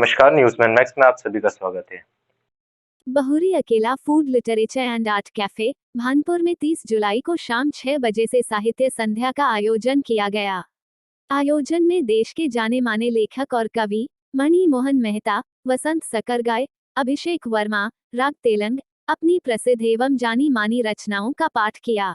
नमस्कार, न्यूज़मैन मैक्स में आप सभी का स्वागत है। बहुरी अकेला food literature and art cafe Bhanpur में 30 जुलाई को शाम 6 बजे से साहित्य संध्या का आयोजन किया गया। आयोजन में देश के जाने माने लेखक और कवि मणि मोहन मेहता, वसंत सकरगाय, अभिषेक वर्मा, राग तेलंग अपनी प्रसिद्ध एवं जानी मानी रचनाओं का पाठ किया।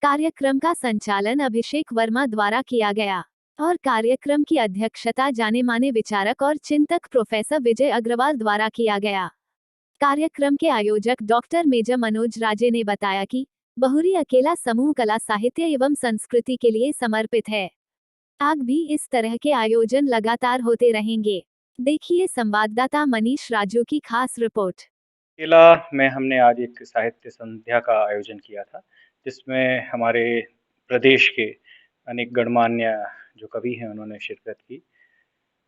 कार्यक्रम का संचालन अभिषेक वर्मा द्वारा किया गया और कार्यक्रम की अध्यक्षता जाने माने विचारक और चिंतक प्रोफेसर विजय अग्रवाल द्वारा किया गया। कार्यक्रम के आयोजक डॉक्टर मेजर मनोज राजे ने बताया कि बहुरी अकेला समूह कला साहित्य एवं संस्कृति के लिए समर्पित है। आगे भी इस तरह के आयोजन लगातार होते रहेंगे। देखिए संवाददाता मनीष राजू की खास रिपोर्ट। किला में हमने आज एक साहित्य संध्या का आयोजन किया था, जिसमें हमारे प्रदेश के अनेक गणमान्य जो कवि हैं उन्होंने शिरकत की।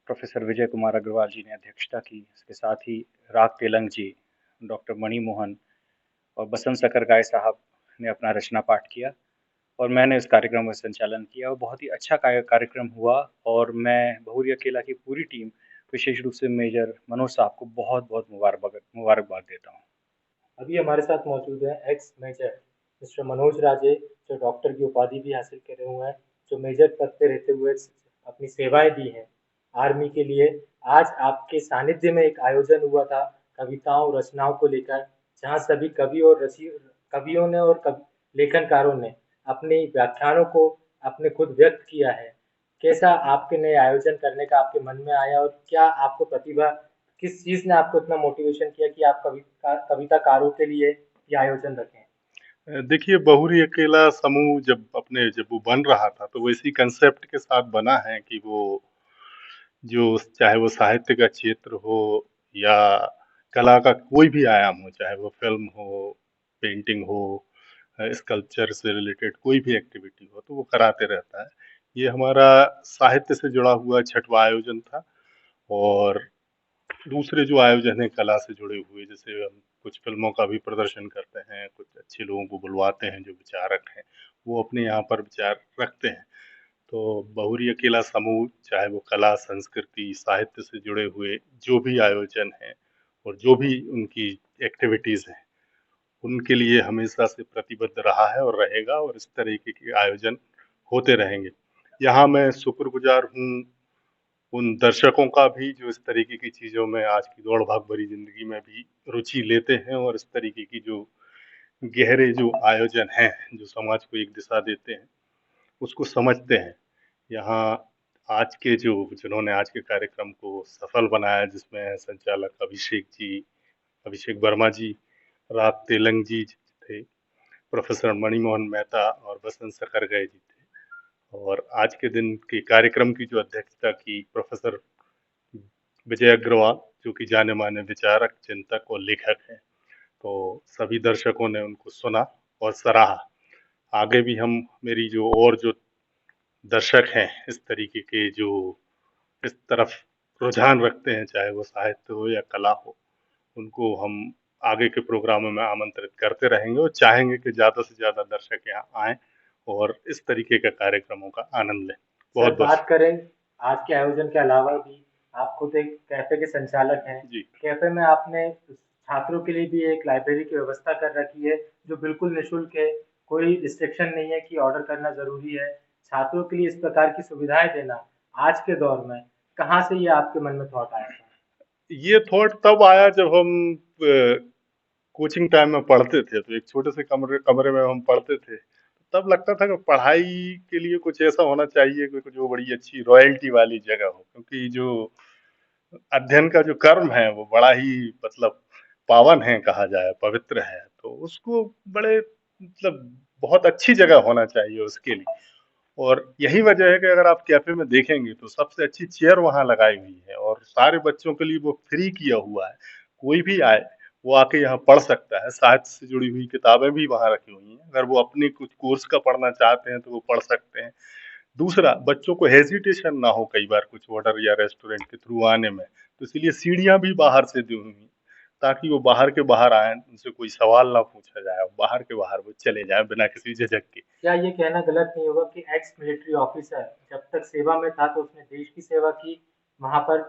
प्रोफेसर विजय कुमार अग्रवाल जी ने अध्यक्षता की। इसके साथ ही राग तेलंग जी, डॉक्टर मणि मोहन और बसंत सकरगाय साहब ने अपना रचना पाठ किया और मैंने इस कार्यक्रम का संचालन किया और बहुत ही अच्छा कार्यक्रम हुआ। और मैं बहुरी अकेला की पूरी टीम, विशेष रूप से मेजर मनोज साहब को बहुत बहुत मुबारकबाद देता हूँ। अभी हमारे साथ मौजूद है एक्स मेजर मिस्टर मनोज राजे, जो डॉक्टर की उपाधि भी हासिल करे हुए हैं, जो मेजर पद पे रहते हुए अपनी सेवाएं दी हैं आर्मी के लिए। आज आपके सानिध्य में एक आयोजन हुआ था कविताओं रचनाओं को लेकर, जहां सभी कवियों ने और लेखनकारों ने अपने व्याख्यानों को अपने खुद व्यक्त किया है। कैसा आपके नए आयोजन करने का आपके मन में आया और क्या आपको प्रतिभा, किस चीज ने आपको इतना मोटिवेशन किया कि आप कविताकारों के लिए ये आयोजन रखें? देखिए, बहुरी अकेला समूह जब वो बन रहा था तो वो इसी कंसेप्ट के साथ बना है कि वो जो चाहे वो साहित्य का क्षेत्र हो या कला का कोई भी आयाम हो, चाहे वो फिल्म हो, पेंटिंग हो, स्कल्पचर से रिलेटेड कोई भी एक्टिविटी हो, तो वो कराते रहता है। ये हमारा साहित्य से जुड़ा हुआ 6वां आयोजन था। और दूसरे जो आयोजन है कला से जुड़े हुए, जैसे हम कुछ फिल्मों का भी प्रदर्शन करते हैं, कुछ अच्छे लोगों को बुलवाते हैं जो विचारक हैं, वो अपने यहाँ पर विचार रखते हैं। तो बहुरी अकेला समूह चाहे वो कला, संस्कृति, साहित्य से जुड़े हुए जो भी आयोजन हैं और जो भी उनकी एक्टिविटीज़ हैं, उनके लिए हमेशा से प्रतिबद्ध रहा है और रहेगा और इस तरीके के आयोजन होते रहेंगे। यहाँ मैं शुक्रगुजार हूँ उन दर्शकों का भी जो इस तरीके की चीज़ों में आज की दौड़-भाग भरी ज़िंदगी में भी रुचि लेते हैं और इस तरीके की जो गहरे जो आयोजन हैं, जो समाज को एक दिशा देते हैं, उसको समझते हैं। यहाँ आज के जिन्होंने आज के कार्यक्रम को सफल बनाया, जिसमें संचालक अभिषेक वर्मा जी, राग तेलंग जी थे, प्रोफेसर मणिमोहन मेहता और बसंत सकरगय जी थे। और आज के दिन के कार्यक्रम की जो अध्यक्षता की प्रोफेसर विजय अग्रवाल, जो कि जाने माने विचारक, चिंतक और लेखक हैं। तो सभी दर्शकों ने उनको सुना और सराहा। आगे भी हम मेरी जो दर्शक हैं इस तरीके के, जो इस तरफ रुझान रखते हैं, चाहे वो साहित्य हो या कला हो, उनको हम आगे के प्रोग्रामों में आमंत्रित करते रहेंगे और चाहेंगे कि ज़्यादा से ज़्यादा दर्शक यहाँ आएँ और इस तरीके के कार्यक्रमों का आनंद लें। सर, बात करें आज के आयोजन के अलावा भी, आप खुद एक कैफे के संचालक हैं। जी। कैफे में आपने छात्रों के लिए भी एक लाइब्रेरी की व्यवस्था कर रखी है, जो बिल्कुल निःशुल्क है। कोई रिस्ट्रिक्शन नहीं है कि ऑर्डर करना जरूरी है। छात्रों के लिए इस प्रकार की सुविधाएं देना आज के दौर में, कहाँ से ये आपके मन में थॉट आया था? ये थॉट तब आया जब हम कोचिंग टाइम में पढ़ते थे, तो एक छोटे से कमरे में हम पढ़ते थे। तब लगता था कि पढ़ाई के लिए कुछ ऐसा होना चाहिए कि जो बड़ी अच्छी रॉयल्टी वाली जगह हो, क्योंकि जो अध्ययन का जो कर्म है वो बड़ा ही मतलब पावन है, कहा जाए पवित्र है, तो उसको बड़े मतलब बहुत अच्छी जगह होना चाहिए उसके लिए। और यही वजह है कि अगर आप कैफे में देखेंगे तो सबसे अच्छी चेयर वहाँ लगाई हुई है और सारे बच्चों के लिए वो फ्री किया हुआ है। कोई भी आए वो आके यहाँ पढ़ सकता है। साहित्य से जुड़ी हुई किताबें भी वहाँ रखी हुई हैं। अगर वो अपने कुछ कोर्स का पढ़ना चाहते हैं तो वो पढ़ सकते हैं। दूसरा, बच्चों को हेजिटेशन ना हो कई बार कुछ ऑर्डर या रेस्टोरेंट के थ्रू आने में, तो इसलिए सीढ़ियाँ भी बाहर से दी हुई हैं, ताकि वो बाहर के बाहर आए, उनसे कोई सवाल ना पूछा जाए, बाहर के बाहर वो चले जाएं बिना किसी झिझक के। क्या ये कहना गलत नहीं होगा कि एक्स मिलिट्री ऑफिसर जब तक सेवा में था तो उसने देश की सेवा की, वहां पर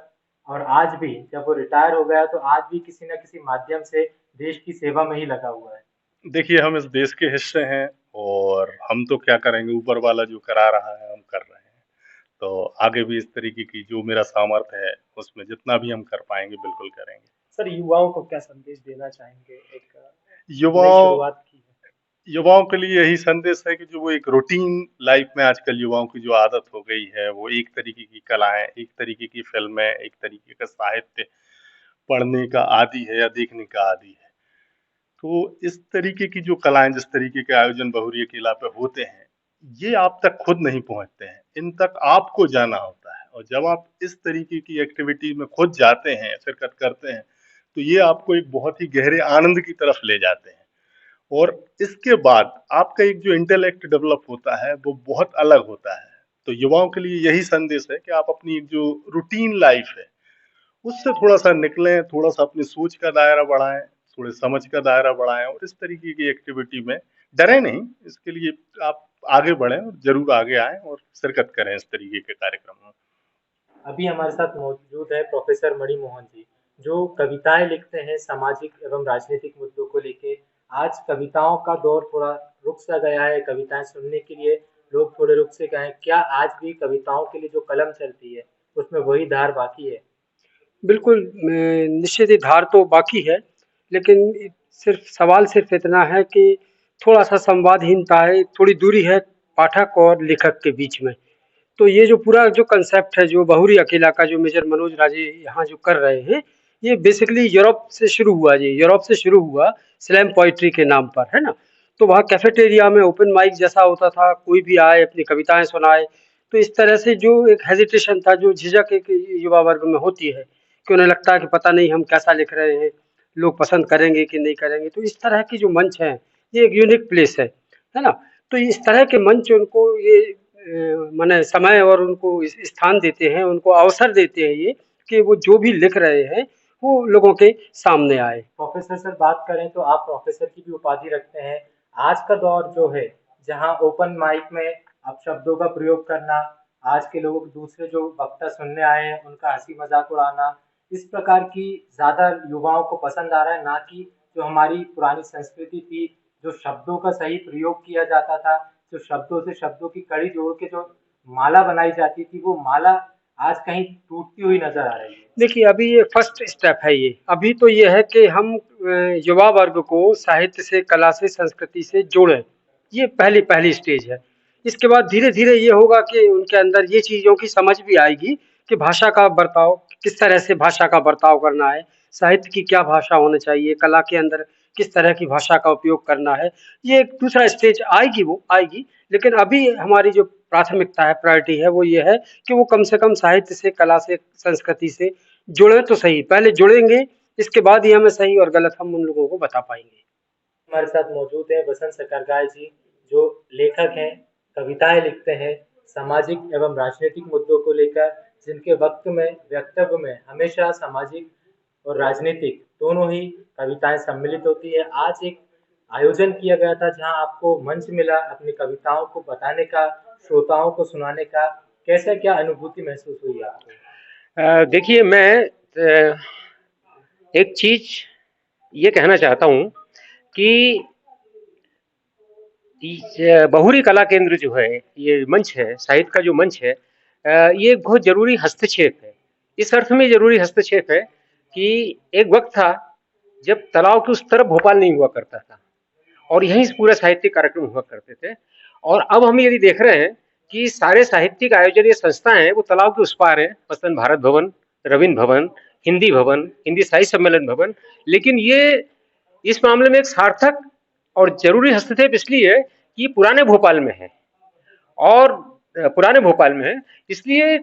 और आज भी जब वो रिटायर हो गया तो आज भी किसी न किसी माध्यम से देश की सेवा में ही लगा हुआ है। देखिए, हम इस देश के हिस्से हैं और हम तो क्या करेंगे, ऊपर वाला जो करा रहा है हम कर रहे हैं। तो आगे भी इस तरीके की जो मेरा सामर्थ्य है उसमें जितना भी हम कर पाएंगे बिल्कुल करेंगे। सर, युवाओं को क्या संदेश देना चाहेंगे? एक नई युवाओं शुरुआत की है। युवाओं के लिए यही संदेश है कि जो वो एक रूटीन लाइफ में आजकल युवाओं की जो आदत हो गई है, वो एक तरीके की कलाएं, एक तरीके की फिल्में, एक तरीके का साहित्य पढ़ने का आदी है या देखने का आदी है। तो इस तरीके की जो कलाएं, जिस तरीके के आयोजन बहुरिया किला पे होते हैं, ये आप तक खुद नहीं पहुंचते हैं, इन तक आपको जाना होता है। और जब आप इस तरीके की एक्टिविटी में खुद जाते हैं, शिरकत करते हैं, तो ये आपको एक बहुत ही गहरे आनंद की तरफ ले जाते हैं। और इसके बाद आपका एक जो इंटेलेक्ट डेवलप होता है वो बहुत अलग होता है। तो युवाओं के लिए यही संदेश है कि आप अपनी एक जो रूटीन लाइफ है उससे थोड़ा सा निकलें, थोड़ा सा अपनी सोच का दायरा बढ़ाएं, थोड़े समझ का दायरा बढ़ाएं और इस तरीके की एक्टिविटी में डरे नहीं। इसके लिए आप आगे बढ़ें और जरूर आगे आएं और शिरकत करें इस तरीके के कार्यक्रम में। अभी हमारे साथ मौजूद है प्रोफेसर मणि मोहन जी, जो कविताएं लिखते हैं सामाजिक एवं राजनीतिक मुद्दों को लेके। आज कविताओं का दौर थोड़ा रुक सा गया है, कविताएं सुनने के लिए लोग थोड़े रुक से गए हैं। क्या आज भी कविताओं के लिए जो कलम चलती है उसमें वही धार बाकी है? बिल्कुल, निश्चित ही धार तो बाकी है, लेकिन सवाल सिर्फ इतना है कि थोड़ा-सा संवादहीनता है, थोड़ी दूरी है पाठक और लेखक के बीच में। तो ये जो पूरा जो कांसेप्ट है, जो बहुरी अकेला का जो मेजर मनोज राजे यहाँ जो कर रहे हैं, ये बेसिकली यूरोप से शुरू हुआ। ये यूरोप से शुरू हुआ स्लैम पोएट्री के नाम पर, है ना? तो वहाँ कैफेटेरिया में ओपन माइक जैसा होता था, कोई भी आए अपनी कविताएँ सुनाए। तो इस तरह से जो एक हेजिटेशन था, जो झिझक एक युवा वर्ग में होती है कि उन्हें लगता है कि पता नहीं हम कैसा लिख रहे हैं, लोग पसंद करेंगे कि नहीं करेंगे। तो इस तरह की जो मंच है, ये एक यूनिक प्लेस है ना? तो इस तरह के मंच उनको ये माने समय और उनको स्थान देते हैं, उनको अवसर देते हैं ये कि वो जो भी लिख रहे हैं वो लोगों के सामने आए। प्रोफेसर सर बात करें तो आप प्रोफेसर की भी उपाधि रखते हैं। आज का दौर जो है, जहां ओपन माइक में अब शब्दों का प्रयोग करना, आज के लोग दूसरे जो वक्ता सुनने आए हैं उनका हंसी मजाक उड़ाना, इस प्रकार की ज्यादा युवाओं को पसंद आ रहा है, ना कि जो हमारी पुरानी संस्कृति थी, जो शब्दों का सही प्रयोग किया जाता था, जो शब्दों से शब्दों की कड़ी जोड़ के जो माला बनाई जाती थी, वो माला आज कहीं टूटती हुई नजर आ रही है। देखिए, अभी ये फर्स्ट स्टेप है ये। अभी तो ये है कि हम युवा वर्ग को साहित्य से, कला से, संस्कृति से जोड़ें। ये पहली स्टेज है। इसके बाद धीरे-धीरे ये होगा कि उनके अंदर ये चीज़ों की समझ भी आएगी कि भाषा का बर्ताव, किस तरह से भाषा का बर्ताव करना है, साहित्य की क्या भाषा होनी चाहिए, कला के अंदर किस तरह की भाषा का उपयोग करना है। ये एक दूसरा स्टेज आएगी, वो आएगी। लेकिन अभी हमारी जो प्राथमिकता है, प्रायोरिटी है, वो ये है कि वो कम से कम साहित्य से, कला से, संस्कृति से जुड़े तो सही। पहले जुड़ेंगे, इसके बाद ही हमें सही और गलत हम उन लोगों को बता पाएंगे। हमारे साथ मौजूद है बसंत सकरगाय जी, जो लेखक हैं, कविताएं लिखते हैं सामाजिक एवं राजनीतिक मुद्दों को लेकर, जिनके वक्तव्य में हमेशा सामाजिक और राजनीतिक दोनों ही कविताएं सम्मिलित होती है। आज एक आयोजन किया गया था जहां आपको मंच मिला अपनी कविताओं को बताने का, श्रोताओं को सुनाने का। कैसा, क्या अनुभूति महसूस हुई आपको? देखिए, मैं एक चीज ये कहना चाहता हूँ कि बहुरी कला केंद्र जो है, ये मंच है, साहित्य का जो मंच है, ये एक बहुत जरूरी हस्तक्षेप है। इस अर्थ में जरूरी हस्तक्षेप है कि एक वक्त था जब तालाब के उस तरफ भोपाल नहीं हुआ करता था और यहीं से पूरा साहित्यिक कार्यक्रम हुआ करते थे। और अब हम यदि देख रहे हैं कि सारे साहित्यिक आयोजन, ये संस्थाएं हैं, वो तालाब के उस पार है। मसलन भारत भवन, रवीन्द्र भवन, हिंदी भवन, हिंदी साहित्य सम्मेलन भवन। लेकिन ये इस मामले में एक सार्थक और जरूरी हस्तक्षेप इसलिए है कि पुराने भोपाल में है और पुराने भोपाल में है, इसलिए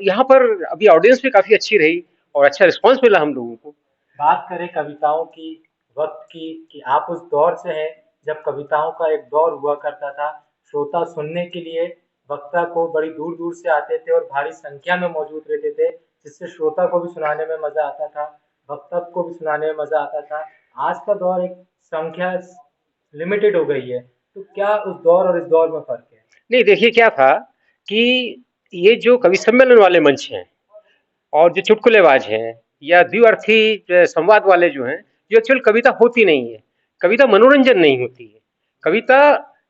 यहाँ पर अभी ऑडियंस भी काफी अच्छी रही और अच्छा रिस्पांस मिला हम लोगों को। बात करें कविताओं की, वक्त की, कि आप उस दौर से हैं जब कविताओं का एक दौर हुआ करता था। श्रोता सुनने के लिए वक्ता को बड़ी दूर दूर से आते थे और भारी संख्या में मौजूद रहते थे, जिससे श्रोता को भी सुनाने में मजा आता था, वक्ता को भी सुनाने में मजा आता था। आज का दौर एक संख्या लिमिटेड हो गई है, तो क्या उस दौर और इस दौर में फर्क है? नहीं, देखिए क्या था कि ये जो कवि सम्मेलन वाले मंच हैं, और जो चुटकुलेबाज हैं या द्विअर्थी संवाद वाले जो हैं, जो एक्चुअल कविता होती नहीं है। कविता मनोरंजन नहीं होती है। कविता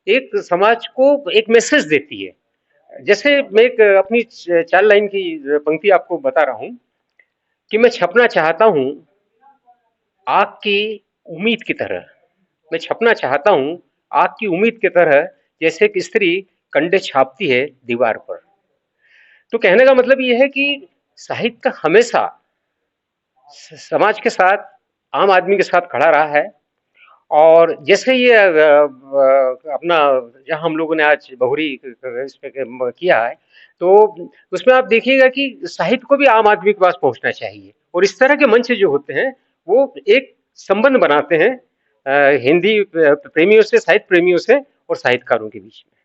एक समाज को एक मैसेज देती है। जैसे मैं एक अपनी 4 लाइन की पंक्ति आपको बता रहा हूँ कि मैं छपना चाहता हूँ आग की उम्मीद की तरह। मैं छपना चाहता हूँ आग की उम्मीद की तरह, जैसे एक स्त्री कंडे छापती है दीवार पर। तो कहने का मतलब ये है कि साहित्य हमेशा समाज के साथ, आम आदमी के साथ खड़ा रहा है। और जैसे ये अपना जहाँ हम लोगों ने आज बहुरी इस पे किया है, तो उसमें आप देखिएगा कि साहित्य को भी आम आदमी के पास पहुंचना चाहिए। और इस तरह के मंच जो होते हैं वो एक संबंध बनाते हैं हिंदी प्रेमियों से, साहित्य प्रेमियों से और साहित्यकारों के बीच में।